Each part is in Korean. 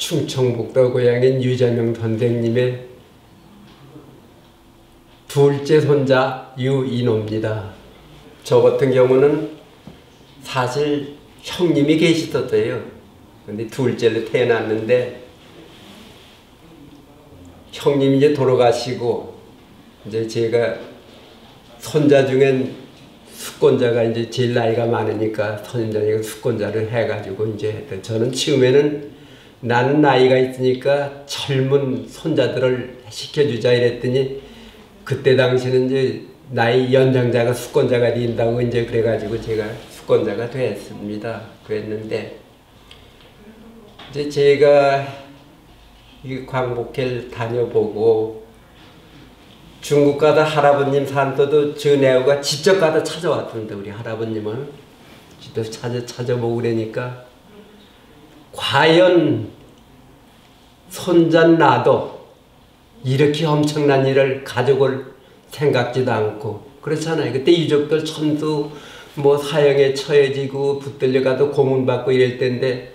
충청북도 고향인 유재명 선생님의 둘째 손자 유인호입니다. 저 같은 경우는 사실 형님이 계시었어요. 근데 둘째로 태어났는데 형님이 이제 돌아가시고 이제 제가 손자 중엔 숙권자가 이제 제일 나이가 많으니까 선인장이가 숙권자를 해가지고 이제 했던. 저는 처음에는 나는 나이가 있으니까 젊은 손자들을 시켜주자 이랬더니 그때 당시는 이제 나이 연장자가 숙권자가 된다고 이제 그래가지고 제가 숙권자가 됐습니다. 그랬는데 이제 제가 이 광복회를 다녀보고 중국 가다 할아버님 산터도 전해오가 직접 가다 찾아왔던데 우리 할아버님을 직접 찾아보고 그러니까 과연 손자 나도 이렇게 엄청난 일을 가족을 생각지도 않고 그렇잖아요. 그때 유족들 전부 뭐 사형에 처해지고 붙들려가도 고문받고 이럴 텐데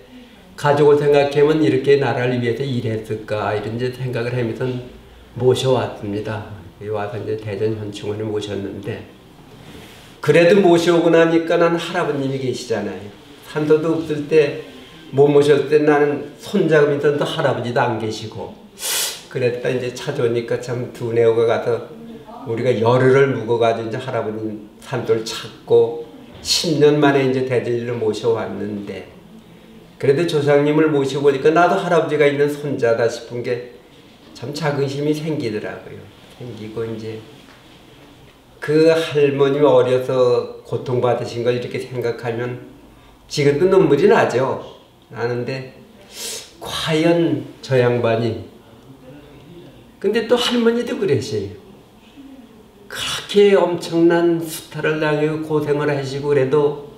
가족을 생각하면 이렇게 나라를 위해서 일했을까 이런 이제 생각을 하면서 모셔왔습니다. 와서 이제 대전 현충원에 모셨는데 그래도 모셔오고 나니까 난 할아버님이 계시잖아요. 산도도 없을 때 못 모셨을 때 나는 손자가 있었는데 할아버지도 안 계시고 그랬다 이제 찾아오니까 참 두뇌가 가서 우리가 열흘을 묵어가지고 이제 할아버님 산도를 찾고 10년 만에 이제 대전을 모셔왔는데 그래도 조상님을 모셔보니까 나도 할아버지가 있는 손자다 싶은 게 참 자긍심이 생기더라고요. 생기고 이제 그 할머님이 어려서 고통받으신 걸 이렇게 생각하면 지금도 눈물이 나죠. 나는데 과연 저 양반이 근데 또 할머니도 그러세요. 그렇게 엄청난 수탈을 당하고 고생을 하시고 그래도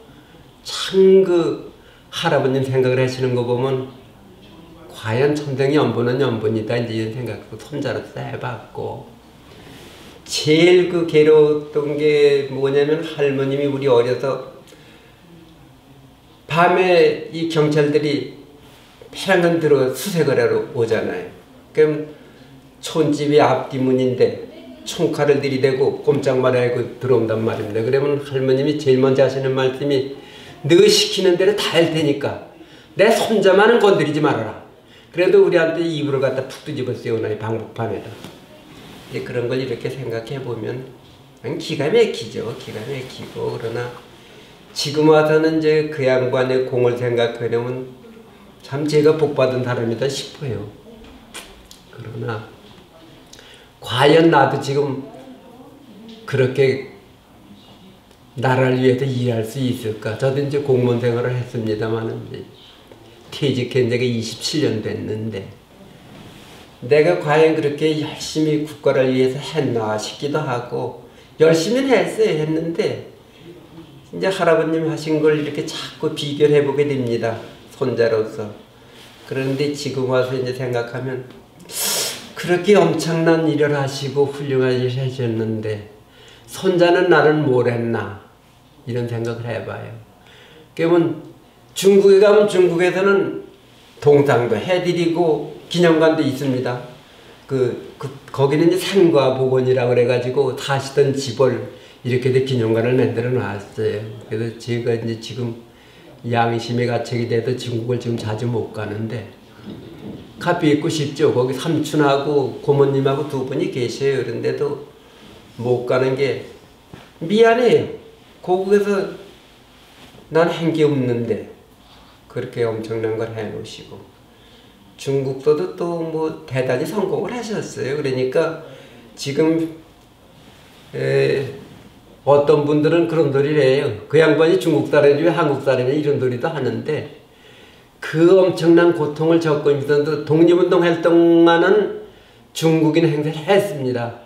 참 그 할아버님 생각을 하시는 거 보면 과연 천생이 연분은 연분이다 이제 이런 생각도 손자로서 해봤고 제일 그 괴로웠던 게 뭐냐면 할머님이 우리 어려서 밤에 이 경찰들이 패랑근 들어 수색을 하러 오잖아요. 그럼 촌집이 앞뒷문인데 총칼을 들이대고 꼼짝 말아야 들어온단 말입니다. 그러면 할머님이 제일 먼저 하시는 말씀이 너 시키는 대로 다 할 테니까 내 손자만은 건드리지 말아라. 그래도 우리한테 이불을 갖다 푹 뒤집어 씌우나요 방북판에다. 그런 걸 이렇게 생각해 보면 기가 막히죠. 기가 막히고 그러나 지금 와서는 이제 그 양반의 공을 생각하려면 참 제가 복받은 사람이다 싶어요. 그러나 과연 나도 지금 그렇게 나라를 위해서 일할 수 있을까? 저도 이제 공무원 생활을 했습니다만 퇴직한 지가 27년 됐는데 내가 과연 그렇게 열심히 국가를 위해서 했나 싶기도 하고 열심히는 했는데 이제 할아버님 하신 걸 이렇게 자꾸 비교를 해보게 됩니다. 손자로서. 그런데 지금 와서 이제 생각하면 그렇게 엄청난 일을 하시고 훌륭한 일을 하셨는데 손자는 나는 뭘 했나 이런 생각을 해봐요. 그러면 중국에 가면 중국에서는 동상도 해드리고 기념관도 있습니다. 거기는 이제 상과 복원이라고 그래가지고 사시던 집을 이렇게 기념관을 만들어 놨어요. 그래서 제가 이제 지금 양심의 가책이 돼서 중국을 지금 자주 못 가는데 가비 있고 싶죠. 거기 삼촌하고 고모님하고 두 분이 계셔요. 그런데도 못 가는 게 미안해요. 거기서 난 한 게 없는데 그렇게 엄청난 걸 해놓으시고 중국도도 또 뭐 대단히 성공을 하셨어요. 그러니까 지금 어떤 분들은 그런 소리를 해요. 그 양반이 중국 사람이 왜 한국 사람이 이런 소리도 하는데 그 엄청난 고통을 겪고 있었는데 독립운동 활동만은 중국인 행세를 했습니다.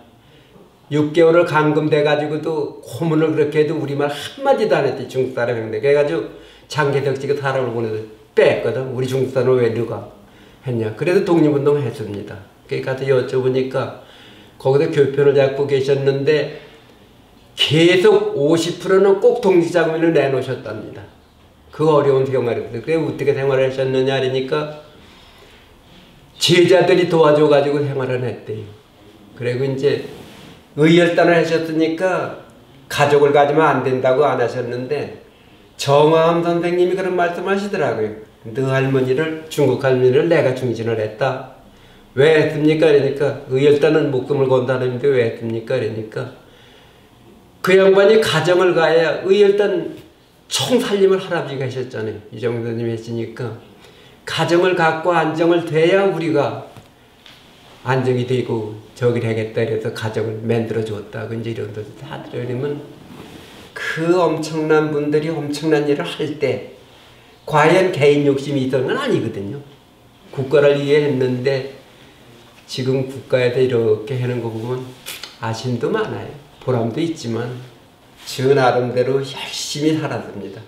6개월을 감금돼가지고도 고문을 그렇게 해도 우리말 한마디도 안 했대. 중국 사람 행세. 그래가지고 장개덕지가 사람을 보내서 뺐거든. 우리 중국 사람은 왜 누가 했냐. 그래서 독립운동을 했습니다. 그러니까 가서 여쭤보니까 거기서 교편을 잡고 계셨는데 계속 50%는 꼭 독립자금을 내놓으셨답니다. 그 어려운 생활을. 그래 어떻게 생활을 하셨느냐 하니까 제자들이 도와줘가지고 생활을 했대요. 그리고 이제 의열단을 하셨으니까 가족을 가지면 안 된다고 안 하셨는데 정화암 선생님이 그런 말씀하시더라고요. 너 할머니를, 중국 할머니를 내가 중진을 했다. 왜 했습니까? 그러니까 의열단은 목숨을 건다는데 왜 했습니까? 그러니까 그 양반이 가정을 가야 의열단 총살림을 할아버지가 하셨잖아요. 이정선님이 했으니까 가정을 갖고 안정을 돼야 우리가 안정이 되고 저기를 하겠다 그래서 가정을 만들어 줬다고 이제 이런 것을 다 들으려면 그 엄청난 분들이 엄청난 일을 할 때 과연 개인 욕심이 있던 건 아니거든요. 국가를 위해 했는데 지금 국가에서 이렇게 하는 거 보면 아쉬움도 많아요. 보람도 있지만 저 나름대로 열심히 살았습니다.